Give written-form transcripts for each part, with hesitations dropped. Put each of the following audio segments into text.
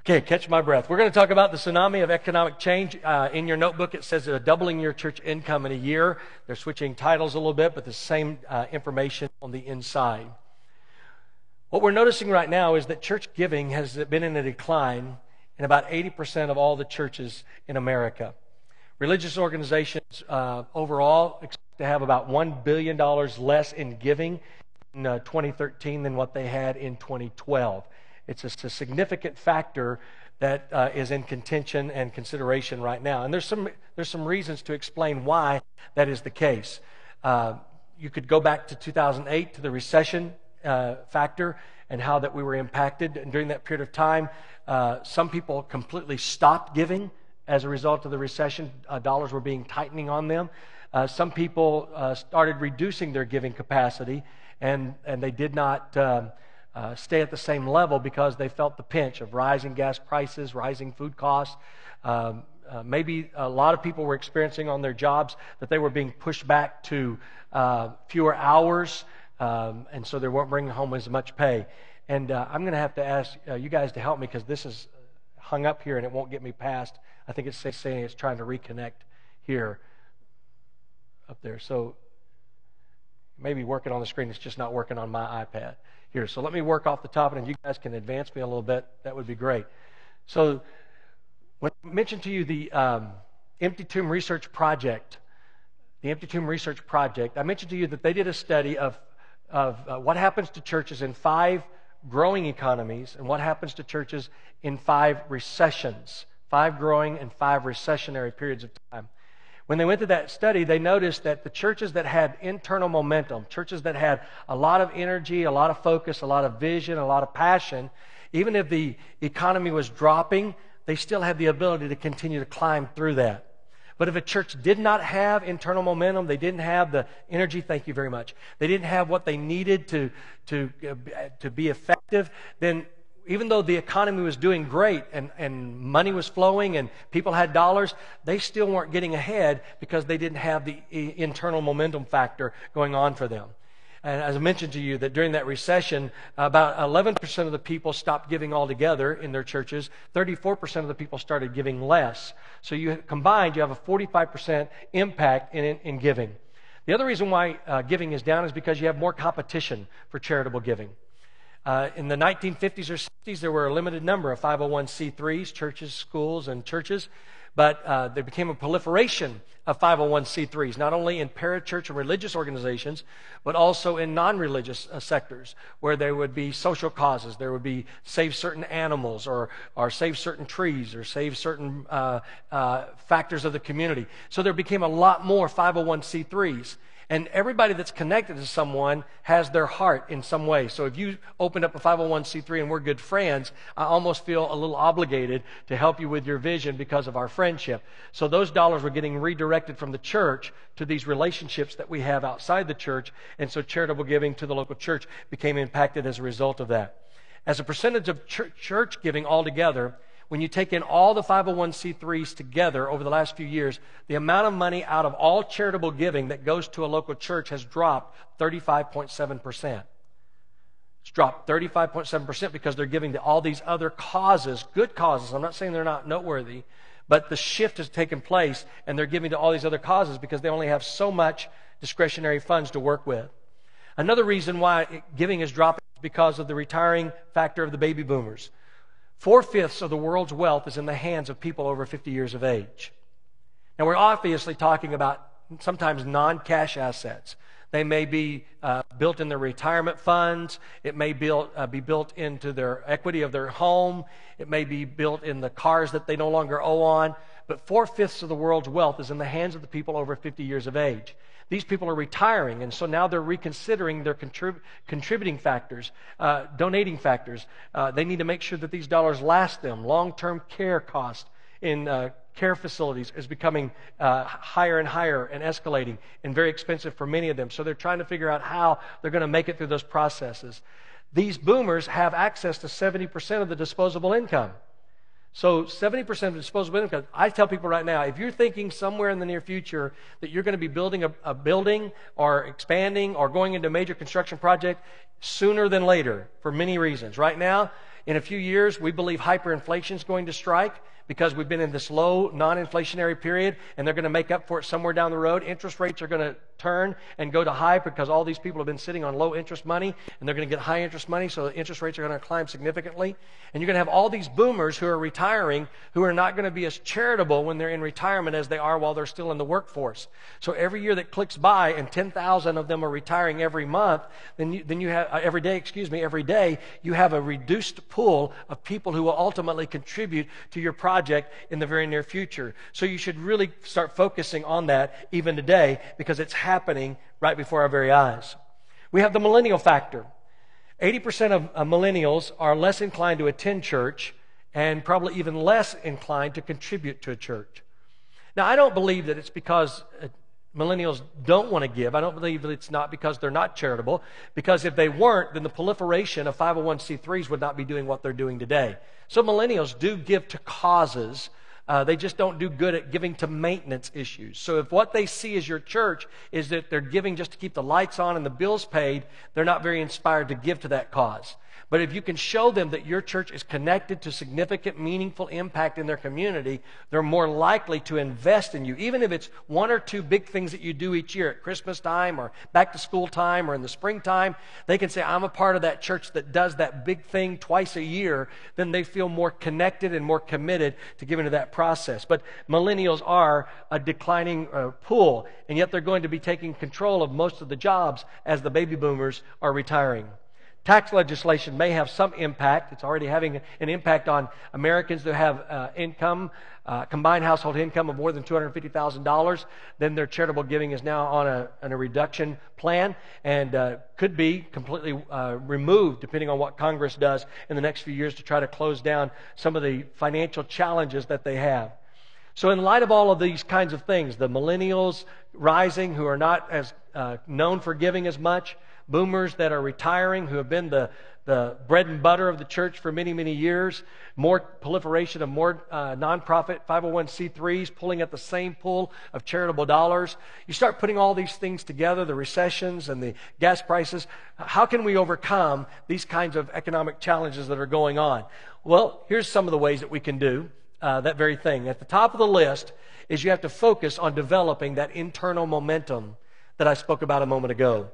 Okay, catch my breath. We're going to talk about the tsunami of economic change. In your notebook, it says doubling your church income in a year. They're switching titles a little bit, but the same information on the inside. What we're noticing right now is that church giving has been in a decline in about 80% of all the churches in America. Religious organizations overall expect to have about $1 billion less in giving in 2013 than what they had in 2012. It's a significant factor that is in contention and consideration right now. And there's some reasons to explain why that is the case. You could go back to 2008 to the recession factor and how that we were impacted. And during that period of time, some people completely stopped giving as a result of the recession. Dollars were being tightening on them. Some people started reducing their giving capacity, and they did not stay at the same level because they felt the pinch of rising gas prices, rising food costs. Maybe a lot of people were experiencing on their jobs that they were being pushed back to fewer hours, and so they weren't bringing home as much pay. And I'm going to have to ask you guys to help me because this is hung up here and it won't get me past. I think it's saying it's trying to reconnect here up there. So maybe working on the screen, it's just not working on my iPad. Here, so let me work off the top, and if you guys can advance me a little bit, that would be great. So when I mentioned to you the Empty Tomb Research Project, I mentioned to you that they did a study of what happens to churches in 5 growing economies and what happens to churches in 5 recessions, 5 growing and 5 recessionary periods of time. When they went to that study, they noticed that the churches that had internal momentum, churches that had a lot of energy, a lot of focus, a lot of vision, a lot of passion, even if the economy was dropping, they still had the ability to continue to climb through that. But if a church did not have internal momentum, they didn't have the energy, thank you very much, they didn't have what they needed to be effective, then even though the economy was doing great and money was flowing and people had dollars, they still weren't getting ahead because they didn't have the internal momentum factor going on for them. And as I mentioned to you, that during that recession, about 11% of the people stopped giving altogether in their churches. 34% of the people started giving less. So combined, you have a 45% impact in giving. The other reason why giving is down is because you have more competition for charitable giving. In the 1950s or 60s, there were a limited number of 501c3s, churches, schools, and churches, but there became a proliferation of 501c3s, not only in parachurch and religious organizations, but also in non-religious sectors, where there would be social causes. There would be save certain animals, or save certain trees, or save certain factors of the community. So there became a lot more 501c3s. And everybody that's connected to someone has their heart in some way. So if you opened up a 501c3 and we're good friends, I almost feel a little obligated to help you with your vision because of our friendship. So those dollars were getting redirected from the church to these relationships that we have outside the church. And so charitable giving to the local church became impacted as a result of that. As a percentage of church giving altogether, when you take in all the 501c3s together over the last few years, the amount of money out of all charitable giving that goes to a local church has dropped 35.7%. It's dropped 35.7% because they're giving to all these other causes, good causes. I'm not saying they're not noteworthy, but the shift has taken place and they're giving to all these other causes because they only have so much discretionary funds to work with. Another reason why giving is dropping is because of the retiring factor of the baby boomers. 4/5 of the world's wealth is in the hands of people over 50 years of age. Now, we're obviously talking about sometimes non-cash assets. They may be built in their retirement funds. It may be built into their equity of their home. It may be built in the cars that they no longer owe on. But 4/5 of the world's wealth is in the hands of the people over 50 years of age. These people are retiring, and so now they're reconsidering their contributing factors, donating factors. They need to make sure that these dollars last them. Long-term care costs in care facilities is becoming higher and higher and escalating and very expensive for many of them. So they're trying to figure out how they're going to make it through those processes. These boomers have access to 70% of the disposable income. So 70% of disposable income, I tell people right now, if you're thinking somewhere in the near future that you're going to be building a building or expanding or going into a major construction project, sooner than later, for many reasons. Right now, In a few years, we believe hyperinflation is going to strike because we've been in this low, non-inflationary period, and they're going to make up for it somewhere down the road. Interest rates are going to turn and go to high because all these people have been sitting on low interest money, and they're going to get high interest money, so the interest rates are going to climb significantly. And you're going to have all these boomers who are retiring who are not going to be as charitable when they're in retirement as they are while they're still in the workforce. So every year that clicks by and 10,000 of them are retiring every month, then you have every day you have a reduced pool of people who will ultimately contribute to your project in the very near future. So you should really start focusing on that even today because it's happening right before our very eyes. We have the millennial factor. 80% of millennials are less inclined to attend church and probably even less inclined to contribute to a church. Now, I don't believe that it's because millennials don't want to give. I don't believe that it's not because they're not charitable, because if they weren't, then the proliferation of 501c3s would not be doing what they're doing today. So millennials do give to causes. They just don't do good at giving to maintenance issues. So if what they see as your church is that they're giving just to keep the lights on and the bills paid, they're not very inspired to give to that cause. But if you can show them that your church is connected to significant, meaningful impact in their community, they're more likely to invest in you. Even if it's one or two big things that you do each year at Christmas time or back to school time or in the springtime, they can say, I'm a part of that church that does that big thing twice a year. Then they feel more connected and more committed to giving to that process. But millennials are a declining pool, and yet they're going to be taking control of most of the jobs as the baby boomers are retiring. Tax legislation may have some impact. It's already having an impact on Americans that have combined household income of more than $250,000. Then their charitable giving is now on a reduction plan and could be completely removed depending on what Congress does in the next few years to try to close down some of the financial challenges that they have. So in light of all of these kinds of things, the millennials rising who are not as known for giving as much, boomers that are retiring who have been the bread and butter of the church for many, many years, more proliferation of more nonprofit 501c3s pulling at the same pool of charitable dollars. You start putting all these things together, the recessions and the gas prices. How can we overcome these kinds of economic challenges that are going on? Well, here's some of the ways that we can do that very thing. At the top of the list is you have to focus on developing that internal momentum that I spoke about a moment ago.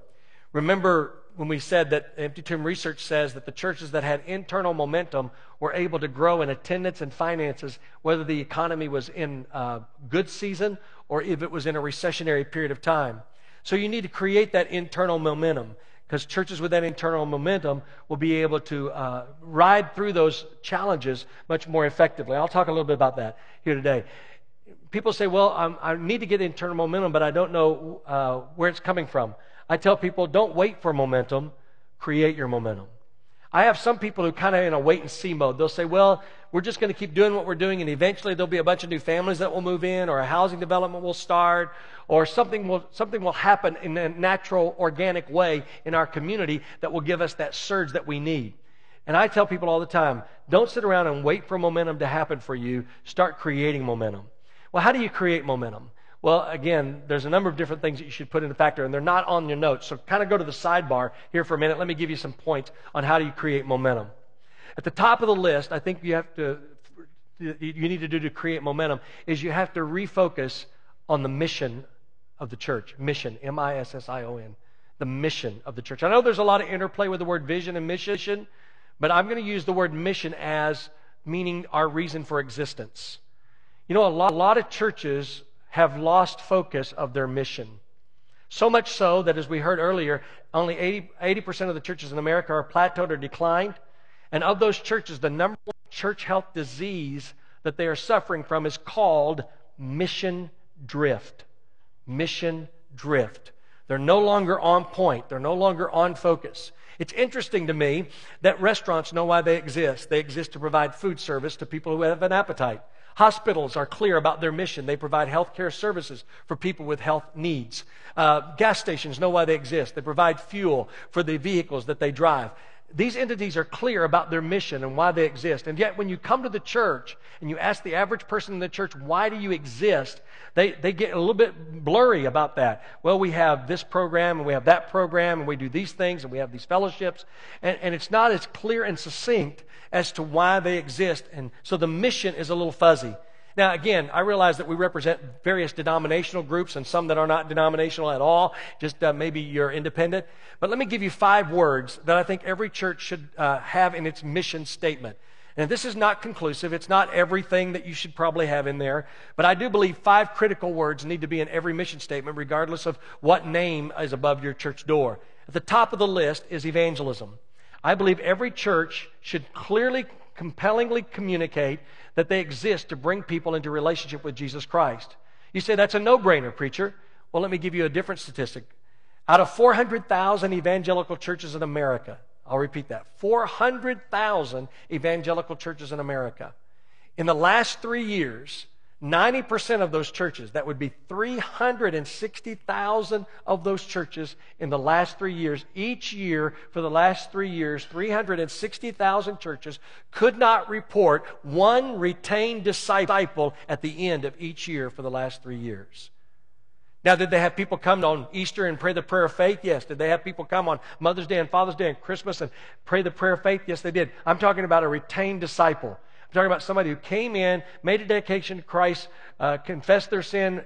Remember when we said that Empty Tomb Research says that the churches that had internal momentum were able to grow in attendance and finances, whether the economy was in a good season or if it was in a recessionary period of time. So you need to create that internal momentum, because churches with that internal momentum will be able to ride through those challenges much more effectively. I'll talk a little bit about that here today. People say, well, I need to get internal momentum, but I don't know where it's coming from. I tell people, don't wait for momentum, create your momentum. I have some people who kind of in a wait-and-see mode. They'll say, well, we're just going to keep doing what we're doing, and eventually there'll be a bunch of new families that will move in, or a housing development will start, or something will happen in a natural, organic way in our community that will give us that surge that we need. And I tell people all the time, don't sit around and wait for momentum to happen for you. Start creating momentum. Well, how do you create momentum? Well, again, there's a number of different things that you should put into factor, and they're not on your notes. So kind of go to the sidebar here for a minute. Let me give you some points on how do you create momentum. At the top of the list, I think you need to do to create momentum is you have to refocus on the mission of the church. Mission, M-I-S-S-I-O-N, the mission of the church. I know there's a lot of interplay with the word vision and mission, but I'm going to use the word mission as meaning our reason for existence. You know, a lot of churches have lost focus of their mission. So much so that, as we heard earlier, only 80% of the churches in America are plateaued or declined. And of those churches, the number one church health disease that they are suffering from is called mission drift. Mission drift. They're no longer on point. They're no longer on focus. It's interesting to me that restaurants know why they exist. They exist to provide food service to people who have an appetite. Hospitals are clear about their mission. They provide health care services for people with health needs. Gas stations know why they exist. They provide fuel for the vehicles that they drive. these entities are clear about their mission and why they exist. And yet when you come to the church and you ask the average person in the church, why do you exist? They get a little bit blurry about that. Well, we have this program and we have that program and we do these things and we have these fellowships. And it's not as clear and succinct as to why they exist. And so the mission is a little fuzzy. Now, again, I realize that we represent various denominational groups and some that are not denominational at all. Just maybe you're independent. But let me give you 5 words that I think every church should have in its mission statement. And this is not conclusive. It's not everything that you should probably have in there. But I do believe 5 critical words need to be in every mission statement, regardless of what name is above your church door. At the top of the list is evangelism. I believe every church should clearly, compellingly communicate that they exist to bring people into relationship with Jesus Christ. You say, that's a no-brainer, preacher. Well, let me give you a different statistic. Out of 400,000 evangelical churches in America, I'll repeat that, 400,000 evangelical churches in America. In the last 3 years, 90% of those churches, that would be 360,000 of those churches in the last 3 years, each year for the last 3 years, 360,000 churches could not report one retained disciple at the end of each year for the last 3 years. Now, did they have people come on Easter and pray the prayer of faith? Yes. Did they have people come on Mother's Day and Father's Day and Christmas and pray the prayer of faith? Yes, they did. I'm talking about a retained disciple. I'm talking about somebody who came in, made a dedication to Christ, confessed their sin,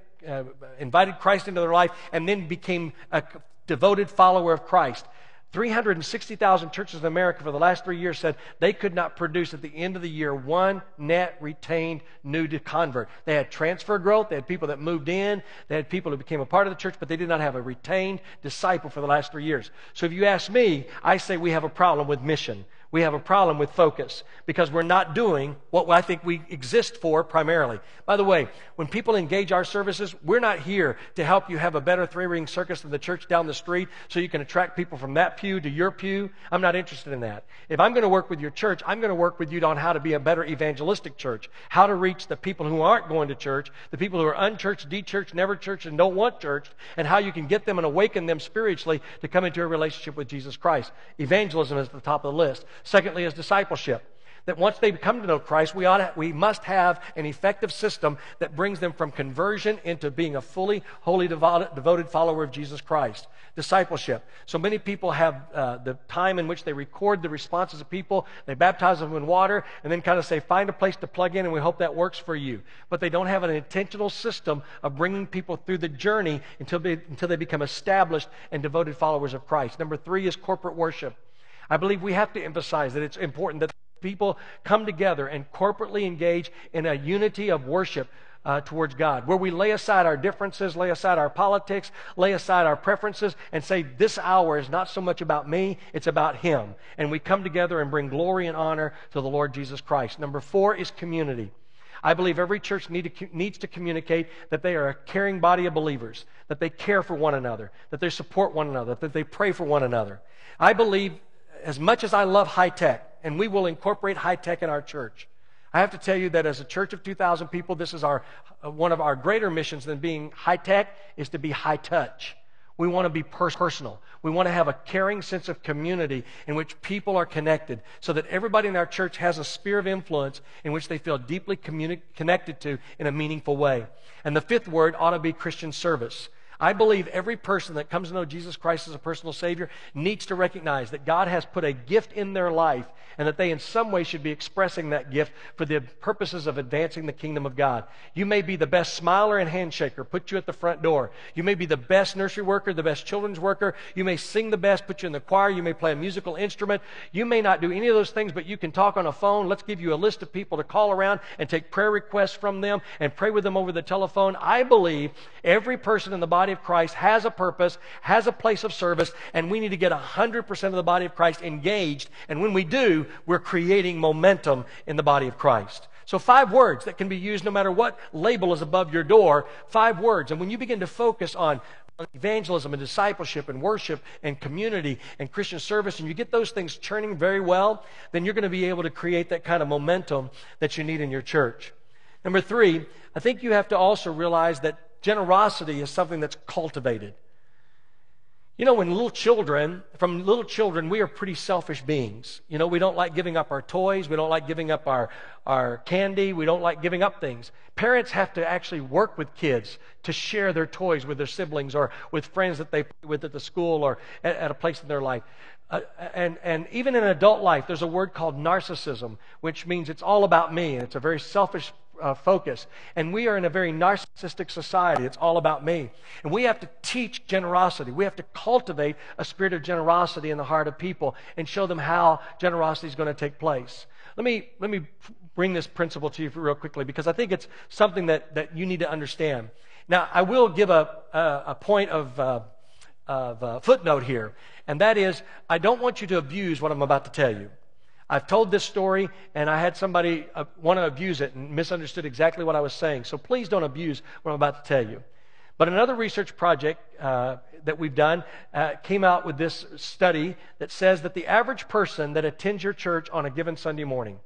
invited Christ into their life, and then became a devoted follower of Christ. 360,000 churches in America for the last 3 years said they could not produce at the end of the year one net retained new convert. They had transfer growth. They had people that moved in. They had people who became a part of the church, but they did not have a retained disciple for the last 3 years. So if you ask me, I say we have a problem with mission. We have a problem with focus because we're not doing what I think we exist for primarily. By the way, when people engage our services, we're not here to help you have a better 3-ring circus than the church down the street so you can attract people from that pew to your pew. I'm not interested in that. If I'm going to work with your church, I'm going to work with you on how to be a better evangelistic church, how to reach the people who aren't going to church, the people who are unchurched, de-churched, never churched, and don't want church, and how you can get them and awaken them spiritually to come into a relationship with Jesus Christ. Evangelism is at the top of the list. Secondly is discipleship. That once they come to know Christ, we must have an effective system that brings them from conversion into being a fully, wholly devoted follower of Jesus Christ. Discipleship. So many people have the time in which they record the responses of people, they baptize them in water, and then kind of say, find a place to plug in, and we hope that works for you. But they don't have an intentional system of bringing people through the journey until they become established and devoted followers of Christ. Number 3 is corporate worship. I believe we have to emphasize that it's important that people come together and corporately engage in a unity of worship towards God, where we lay aside our differences, lay aside our politics, lay aside our preferences, and say, this hour is not so much about me, it's about Him. And we come together and bring glory and honor to the Lord Jesus Christ. Number 4 is community. I believe every church needs to communicate that they are a caring body of believers, that they care for one another, that they support one another, that they pray for one another. I believe, as much as I love high tech, and we will incorporate high tech in our church, I have to tell you that as a church of 2,000 people, this is one of our greater missions than being high tech, is to be high touch. We want to be personal. We want to have a caring sense of community in which people are connected so that everybody in our church has a sphere of influence in which they feel deeply connected to in a meaningful way. And the 5th word ought to be Christian service. I believe every person that comes to know Jesus Christ as a personal Savior needs to recognize that God has put a gift in their life and that they in some way should be expressing that gift for the purposes of advancing the kingdom of God. You may be the best smiler and handshaker, put you at the front door. You may be the best nursery worker, the best children's worker. You may sing the best, put you in the choir. You may play a musical instrument. You may not do any of those things, but you can talk on a phone. Let's give you a list of people to call around and take prayer requests from them and pray with them over the telephone. I believe every person in the body of Christ has a purpose, has a place of service, and we need to get 100% of the body of Christ engaged. And when we do, we're creating momentum in the body of Christ. So 5 words that can be used no matter what label is above your door, 5 words. And when you begin to focus on evangelism and discipleship and worship and community and Christian service, and you get those things churning very well, then you're going to be able to create that kind of momentum that you need in your church. Number 3, I think you have to also realize that generosity is something that's cultivated. You know, from little children, we are pretty selfish beings. You know, we don't like giving up our toys. We don't like giving up our candy. We don't like giving up things. Parents have to actually work with kids to share their toys with their siblings or with friends that they play with at the school or at a place in their life. And even in adult life, there's a word called narcissism, which means it's all about me. And it's a very selfish focus. And we are in a very narcissistic society. It's all about me. And we have to teach generosity. We have to cultivate a spirit of generosity in the heart of people and show them how generosity is going to take place. Let me bring this principle to you real quickly because I think it's something that you need to understand. Now, I will give a point of footnote here, and that is I don't want you to abuse what I'm about to tell you. I've told this story, and I had somebody want to abuse it and misunderstood exactly what I was saying. So please don't abuse what I'm about to tell you. But another research project that we've done came out with this study that says that the average person that attends your church on a given Sunday morning,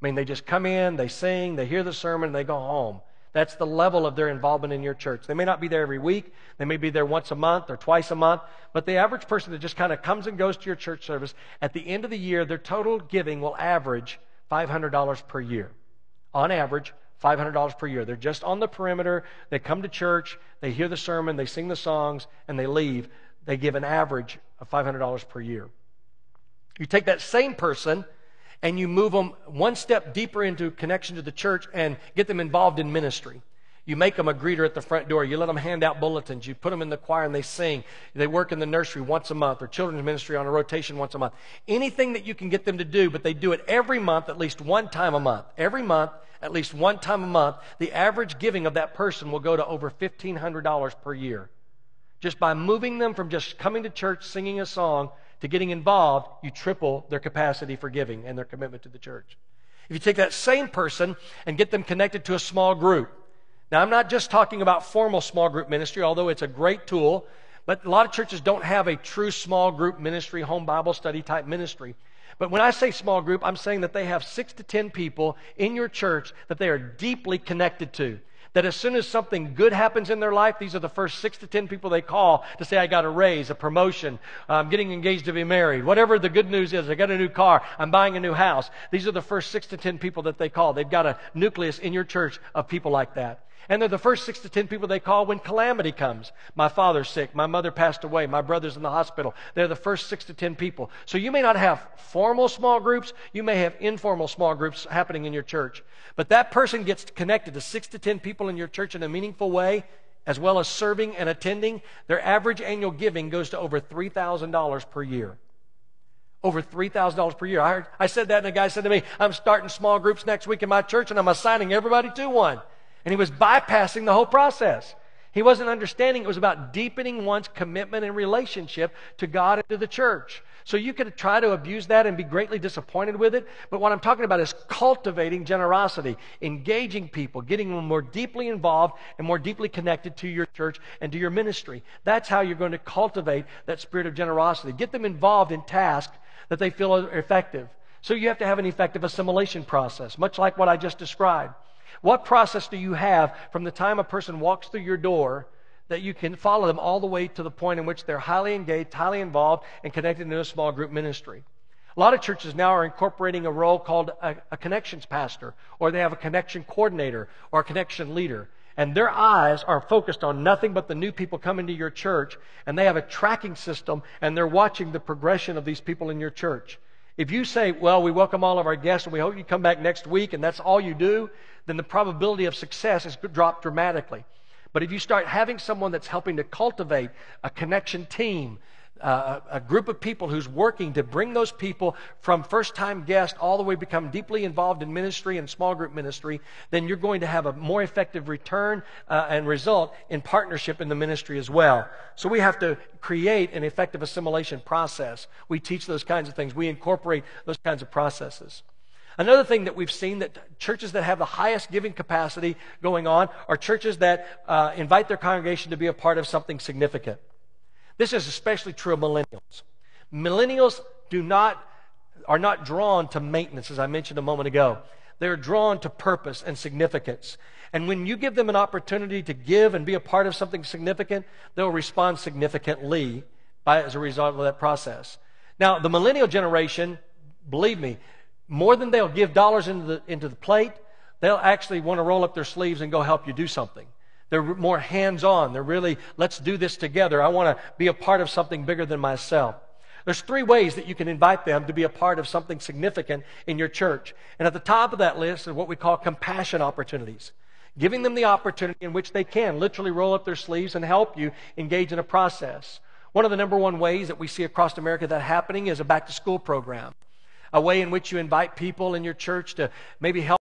I mean, they just come in, they sing, they hear the sermon, and they go home. That's the level of their involvement in your church. They may not be there every week. They may be there once a month or twice a month. But the average person that just kind of comes and goes to your church service, at the end of the year, their total giving will average $500 per year. On average, $500 per year. They're just on the perimeter. They come to church. They hear the sermon. They sing the songs, and they leave. They give an average of $500 per year. You take that same person and you move them one step deeper into connection to the church and get them involved in ministry. You make them a greeter at the front door. You let them hand out bulletins. You put them in the choir and they sing. They work in the nursery once a month or children's ministry on a rotation once a month. Anything that you can get them to do, but they do it every month at least one time a month. Every month, at least one time a month, the average giving of that person will go to over $1,500 per year. Just by moving them from just coming to church, singing a song, to getting involved, you triple their capacity for giving and their commitment to the church. If you take that same person and get them connected to a small group. Now, I'm not just talking about formal small group ministry, although it's a great tool, but a lot of churches don't have a true small group ministry, home Bible study type ministry. But when I say small group, I'm saying that they have 6 to 10 people in your church that they are deeply connected to. That as soon as something good happens in their life, these are the first 6 to 10 people they call to say, I got a raise, a promotion, I'm getting engaged to be married. Whatever the good news is, I got a new car, I'm buying a new house. These are the first 6 to 10 people that they call. They've got a nucleus in your church of people like that. And they're the first 6 to 10 people they call when calamity comes. My father's sick. My mother passed away. My brother's in the hospital. They're the first 6 to 10 people. So you may not have formal small groups. You may have informal small groups happening in your church. But that person gets connected to 6 to 10 people in your church in a meaningful way, as well as serving and attending. Their average annual giving goes to over $3,000 per year. Over $3,000 per year. I said that, and a guy said to me, I'm starting small groups next week in my church, and I'm assigning everybody to one. And he was bypassing the whole process. He wasn't understanding it was about deepening one's commitment and relationship to God and to the church. So you could try to abuse that and be greatly disappointed with it. But what I'm talking about is cultivating generosity, engaging people, getting them more deeply involved and more deeply connected to your church and to your ministry. That's how you're going to cultivate that spirit of generosity. Get them involved in tasks that they feel are effective. So you have to have an effective assimilation process, much like what I just described. What process do you have from the time a person walks through your door that you can follow them all the way to the point in which they're highly engaged, highly involved, and connected into a small group ministry? A lot of churches now are incorporating a role called a connections pastor, or they have a connection coordinator or a connection leader. And their eyes are focused on nothing but the new people coming to your church, and they have a tracking system, and they're watching the progression of these people in your church. If you say, well, we welcome all of our guests and we hope you come back next week, and that's all you do, then the probability of success has dropped dramatically. But if you start having someone that's helping to cultivate a connection team, a group of people who's working to bring those people from first-time guests all the way become deeply involved in ministry and small group ministry, then you're going to have a more effective return and result in partnership in the ministry as well. So we have to create an effective assimilation process. We teach those kinds of things. We incorporate those kinds of processes. Another thing that we've seen, that churches that have the highest giving capacity going on are churches that invite their congregation to be a part of something significant. This is especially true of millennials. Millennials are not drawn to maintenance, as I mentioned a moment ago. They're drawn to purpose and significance. And when you give them an opportunity to give and be a part of something significant, they'll respond significantly as a result of that process. Now, the millennial generation, believe me, more than they'll give dollars into the plate, they'll actually want to roll up their sleeves and go help you do something. They're more hands-on. They're really, let's do this together. I want to be a part of something bigger than myself. There's 3 ways that you can invite them to be a part of something significant in your church. And at the top of that list is what we call compassion opportunities. Giving them the opportunity in which they can literally roll up their sleeves and help you engage in a process. One of the number one ways that we see across America that happening is a back-to-school program. A way in which you invite people in your church to maybe help